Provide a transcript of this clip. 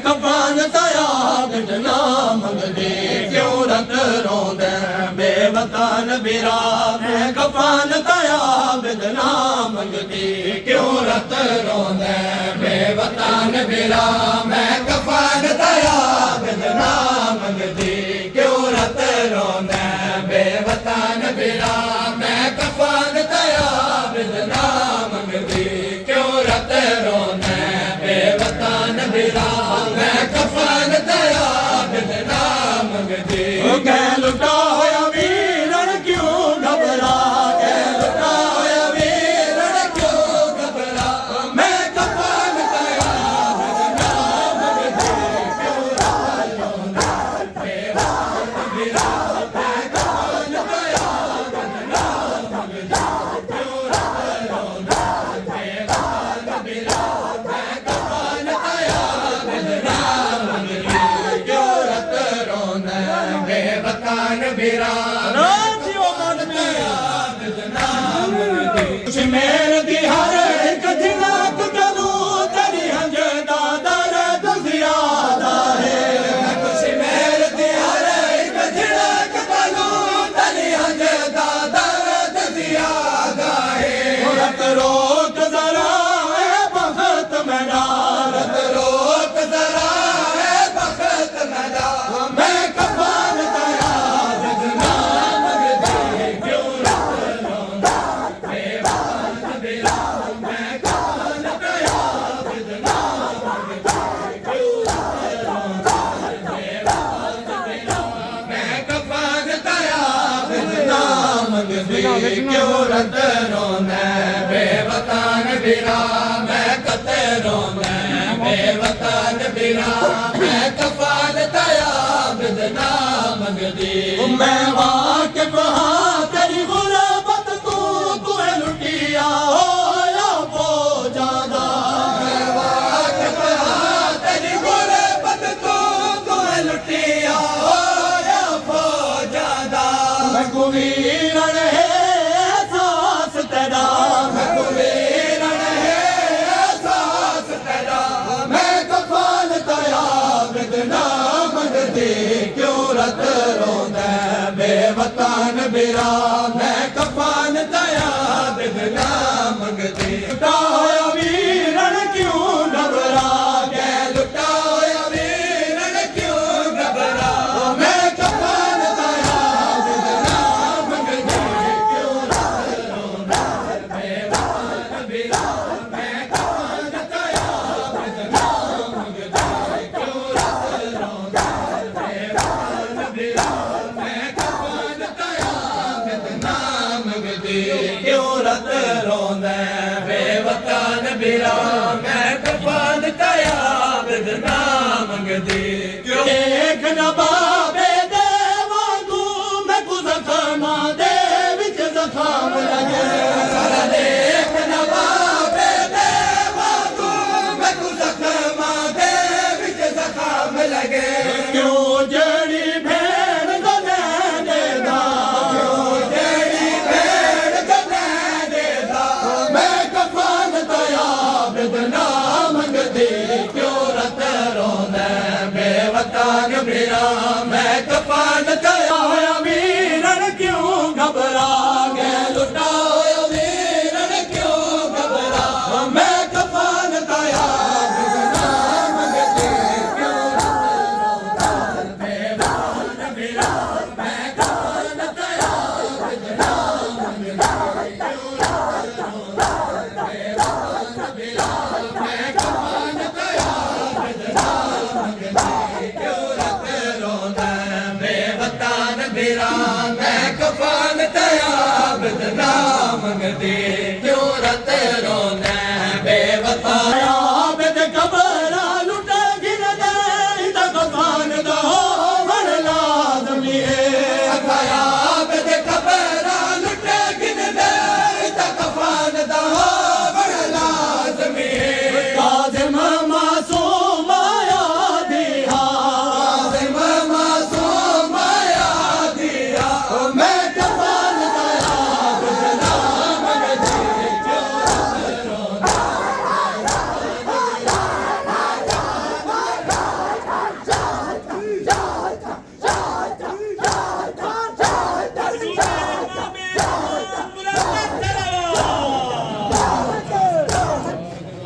कफान तया बिदना मंगदे क्यों रत रोंदे बेवतन बिरा मैं कफान तया बिदना मंगदे क्यों रत रोंदे बेवतन बिरा मैं कफान तया बिदना मंगदे क्यों रत रोंदे बेवतन बिरा मैं कफान तया बिदना मंगदे क्यों रत रोंदे बेवतन बिरा मैं कफन तया बिदना मंगदे कह लुटा होया वीरन क्यों घबरा कह लुटा होया वीरन क्यों घबरा मैं कफन तया बिदना मंगदे क्यों रत रोंदे बेवतन बिरा मैं कफन तया बिदना मंगदे क्यों रत रोंदे बेवतन बिरा मैं कफन तया बिदना मंगदे क्यों रत रोंदे बेवतन बिरा राजियो मन में बिदना मंगदे कुछ मेर दी हर एक जिनाक करूं तेरी हंजदा दर्द ज़ियादा है कुछ मेर दी हर एक जिनाक करूं तेरी हंजदा दर्द ज़ियादा है रत रोक जरा है बखत मेरा रत रोक जरा है बखत मेरा मैं कफन तया बिदना मंगदे क्यों रत रोंदे बेवतन बिरा मैं कफन तया बिदना मंगदे क्यों रत रोंदे बेवतन बिरा मैं कफन तया बिदना मंगदे क्यों रत रोंदे बेवतन बिरा मैं कते रोंदे बेवतन बिरा मैं कफन तया बिदना मंगदे मैं वाकिफ हां तेरी गुरबत तू लुटिया होया वो ज्यादा मैं वाकिफ हां तेरी गुरबत तू लुटिया होया वो ज्यादा मैं कुवीरन है एहसास तेरा मैं कुवीरन है एहसास तेरा मैं कफन तया बिदना मंगदे क्यों रत रोंदे बेवतन बिरा मैं कफन तया बिदना मंगदे लुटा होया वीरन क्यों घबरा गै लुटा होया वीरन क्यों घबरा मैं कफन तया बिदना मंगदे क्यों रत रोंदे बेवतन बिरा मैं कफन तया बिदना मंगदे क्यों रत रोंदे बेवतन बिरा मैं कफन तया बिदना मंगदे क्यों रत रोंदे बेवतन बिरा मैं कफन तया बिदना मंगदे क्यों एक नबाबे दे वांगू मैं को ज़ख़्मा दे विच ज़ख़म लगे एक नबाबे दे वांगू मैं को ज़ख़्मा दे विच ज़ख़म लगे क्यों जड़ी भेड़ गले देदा क्यों जड़ी भेड़ गले देदा मैं कफन तया बिदना मंगदे क्यों रत रोंदे बेवतन बिरा मैं कफन तया